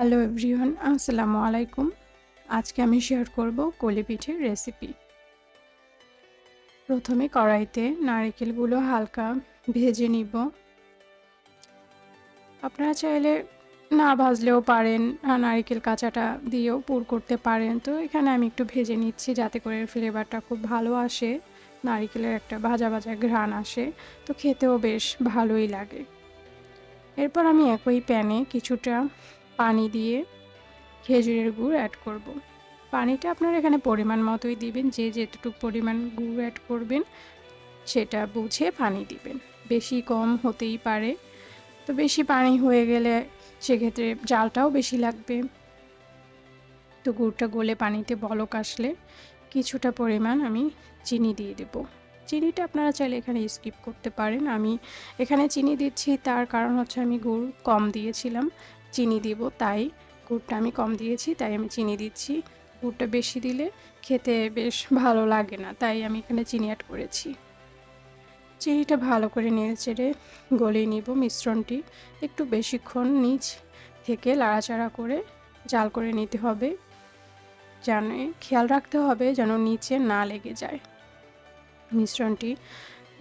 Hello everyone, আসসালামু আলাইকুম। আজকে আমি শেয়ার করব কলি পিঠের রেসিপি। প্রথমে কড়াইতে নারকেলগুলো হালকা ভেজে নিব। আপনারা চাইলে না ভাজলেও পারেন, নারকেল কাঁচাটা দিয়েও পুর করতে পারেন। তো এখানে আমি একটু ভেজে নিচ্ছি যাতে করে ফ্লেভারটা খুব ভালো আসে, নারকেলের একটা ভাজা ভাজা ঘ্রাণ আসে, তো খেতেও বেশ ভালোই লাগে। এরপর আমি একই প্যানে কিছুটা পানি দিয়ে খেজুরের গুড় অ্যাড করব। পানিটা আপনারা এখানে পরিমাণ মতোই দিবেন, যে যেতটুকু পরিমাণ গুড় অ্যাড করবেন সেটা বুঝে পানি দিবেন। বেশি কম হতেই পারে, তো বেশি পানি হয়ে গেলে সেক্ষেত্রে জালটাও বেশি লাগবে। তো গুড়টা গলে পানিতে বলক আসলে কিছুটা পরিমাণ আমি চিনি দিয়ে দেব। চিনিটা আপনারা চাইলে এখানে স্কিপ করতে পারেন। আমি এখানে চিনি দিচ্ছি, তার কারণ হচ্ছে আমি গুড় কম দিয়েছিলাম, চিনি দিব তাই। গুড়টা আমি কম দিয়েছি তাই আমি চিনি দিচ্ছি। গুড়টা বেশি দিলে খেতে বেশ ভালো লাগে না, তাই আমি এখানে চিনি অ্যাড করেছি। চিনিটা ভালো করে নেড়েচেড়ে গলিয়ে নিব মিশ্রণটি। একটু বেশিক্ষণ নিচ থেকে লাড়াচাড়া করে জাল করে নিতে হবে। জানে খেয়াল রাখতে হবে যেন নিচে না লেগে যায়। মিশ্রণটি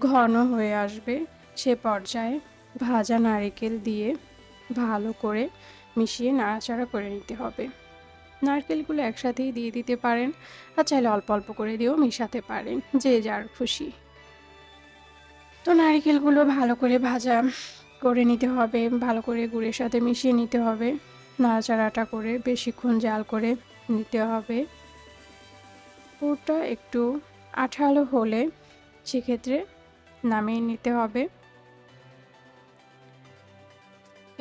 ঘন হয়ে আসবে, সে পর্যায়ে ভাজা নারকেল দিয়ে ভালো করে মিশিয়ে নাড়াচাড়া করে নিতে হবে। নারকেলগুলো একসাথেই দিয়ে দিতে পারেন, আর চাইলে অল্প অল্প করে দিয়েও মেশাতে পারেন, যে যার খুশি। তো নারকেলগুলো ভালো করে ভাজা করে নিতে হবে, ভালো করে গুড়ের সাথে মিশিয়ে নিতে হবে। নাড়াচাড়াটা করে বেশিক্ষণ জাল করে নিতে হবে। পুরটা একটু আঠালো হলে সেক্ষেত্রে নামিয়ে নিতে হবে।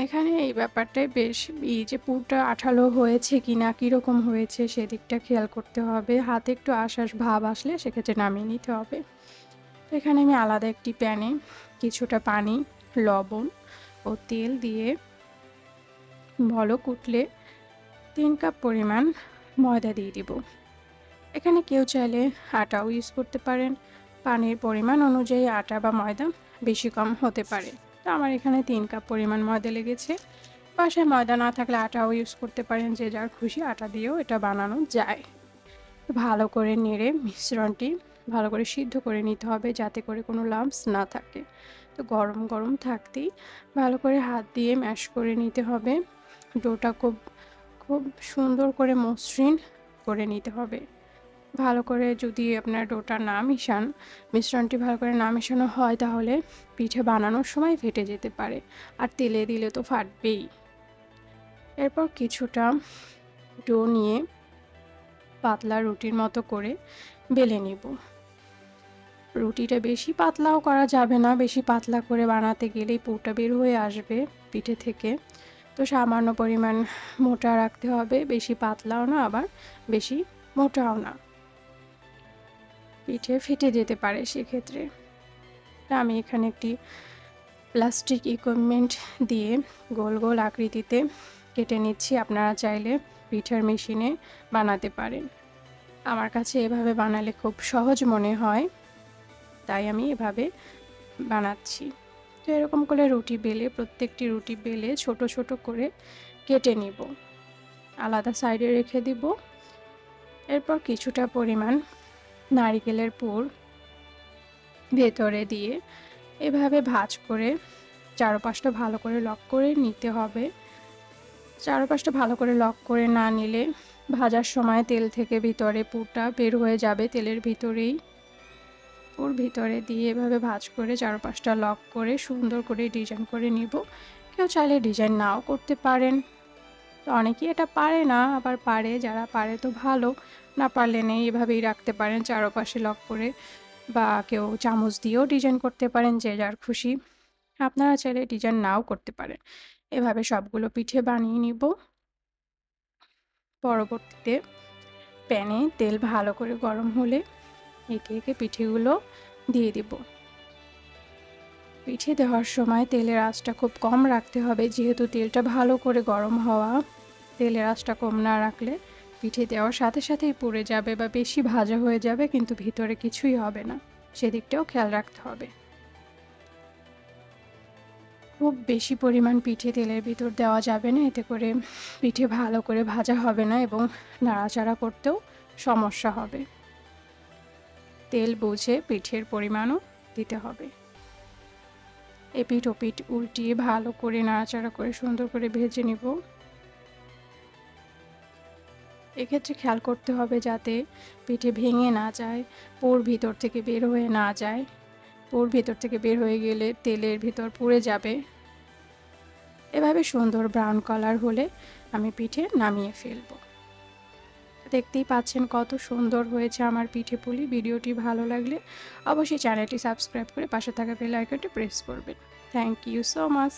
এখানে এই ব্যাপারটাই বেশ, এই যে পুরটা আঠালো হয়েছে কিনা, কীরকম হয়েছে সেদিকটা খেয়াল করতে হবে। হাতে একটু আঁশ ভাব আসলে সেক্ষেত্রে নামিয়ে নিতে হবে। তো এখানে আমি আলাদা একটি প্যানে কিছুটা পানি, লবণ ও তেল দিয়ে বলক উঠলে 3 কাপ পরিমাণ ময়দা দিয়ে দিব। এখানে কেউ চাইলে আটাও ইউজ করতে পারেন। পানির পরিমাণ অনুযায়ী আটা বা ময়দা বেশি কম হতে পারে। তো আমার এখানে 3 কাপ পরিমাণ ময়দা লেগেছে। বাসায় ময়দা না থাকলে আটাও ইউজ করতে পারেন, যে যার খুশি আটা দিয়েও এটা বানানো যায়। তো ভালো করে নেড়ে মিশ্রণটি ভালো করে সিদ্ধ করে নিতে হবে যাতে করে কোনো লাম্পস না থাকে। তো গরম গরম থাকতেই ভালো করে হাত দিয়ে ম্যাশ করে নিতে হবে। ডোটা খুব খুব সুন্দর করে মসৃণ করে নিতে হবে। ভালো করে যদি আপনার ডোটা না মিশান, মিশ্রণটি ভালো করে না মেশানো হয়, তাহলে পিঠে বানানোর সময় ফেটে যেতে পারে, আর তেলে দিলে তো ফাটবেই। এরপর কিছুটা ডো নিয়ে পাতলা রুটির মতো করে বেলে নিব। রুটিটা বেশি পাতলাও করা যাবে না, বেশি পাতলা করে বানাতে গেলেই পুরটা বের হয়ে আসবে পিঠে থেকে। তো সামান্য পরিমাণ মোটা রাখতে হবে, বেশি পাতলাও না আবার বেশি মোটাও না, পিঠে ফেটে যেতে পারে সেক্ষেত্রে। আমি এখানে একটি প্লাস্টিক ইকুইপমেন্ট দিয়ে গোল গোল আকৃতিতে কেটে নিচ্ছি। আপনারা চাইলে পিঠার মেশিনে বানাতে পারেন। আমার কাছে এভাবে বানালে খুব সহজ মনে হয়, তাই আমি এভাবে বানাচ্ছি। তো এরকম করে রুটি বেলে, প্রত্যেকটি রুটি বেলে ছোট ছোট করে কেটে নিব, আলাদা সাইডে রেখে দিব। এরপর কিছুটা পরিমাণ নারিকেলের পুর ভেতরে দিয়ে এভাবে ভাঁজ করে চারপাশটা ভালো করে লক করে নিতে হবে। চারপাশটা ভালো করে লক করে না নিলে ভাজার সময় তেল থেকে ভিতরে পুরটা বের হয়ে যাবে, তেলের ভিতরেই। পুর ভিতরে দিয়ে এভাবে ভাঁজ করে চারপাশটা লক করে সুন্দর করে ডিজাইন করে নিব। কেউ চাইলে ডিজাইন নাও করতে পারেন। তো অনেকেই এটা পারে না, আবার পারে। যারা পারে তো ভালো, না পারলে নেই, এভাবেই রাখতে পারেন চারপাশে লক করে। বা কেউ চামচ দিয়েও ডিজাইন করতে পারেন, যে যার খুশি। আপনারা চাইলে ডিজাইন নাও করতে পারেন। এভাবে সবগুলো পিঠে বানিয়ে নিব। পরবর্তীতে প্যানে তেল ভালো করে গরম হলে একে একে পিঠেগুলো দিয়ে দিব। পিঠে দেওয়ার সময় তেলের আঁচটা খুব কম রাখতে হবে, যেহেতু তেলটা ভালো করে গরম হওয়া। তেলের আঁচটা কম না রাখলে পিঠে দেওয়ার সাথে সাথেই পুড়ে যাবে বা বেশি ভাজা হয়ে যাবে, কিন্তু ভিতরে কিছুই হবে না, সেদিকটাও খেয়াল রাখতে হবে। খুব বেশি পরিমাণ পিঠে তেলের ভিতর দেওয়া যাবে না, এতে করে পিঠে ভালো করে ভাজা হবে না এবং নাড়াচাড়া করতেও সমস্যা হবে। তেল বুঝে পিঠের পরিমাণও দিতে হবে। এপিঠ ওপিঠ উল্টিয়ে ভালো করে নাড়াচাড়া করে সুন্দর করে ভেজে নিব। এক্ষেত্রে খেয়াল করতে হবে যাতে পিঠে ভেঙে না যায়, পুর ভিতর থেকে বের হয়ে না যায়। পুর ভিতর থেকে বের হয়ে গেলে তেলের ভিতর পুড়ে যাবে। এভাবে সুন্দর ব্রাউন কালার হলে আমি পিঠে নামিয়ে ফেলব। দেখতেই পাচ্ছেন কত সুন্দর হয়েছে আমার পিঠে পুলি। ভিডিওটি ভালো লাগলে অবশ্যই চ্যানেলটি সাবস্ক্রাইব করে পাশে থাকা বেল আইকনটি প্রেস করবেন। Thank you so much.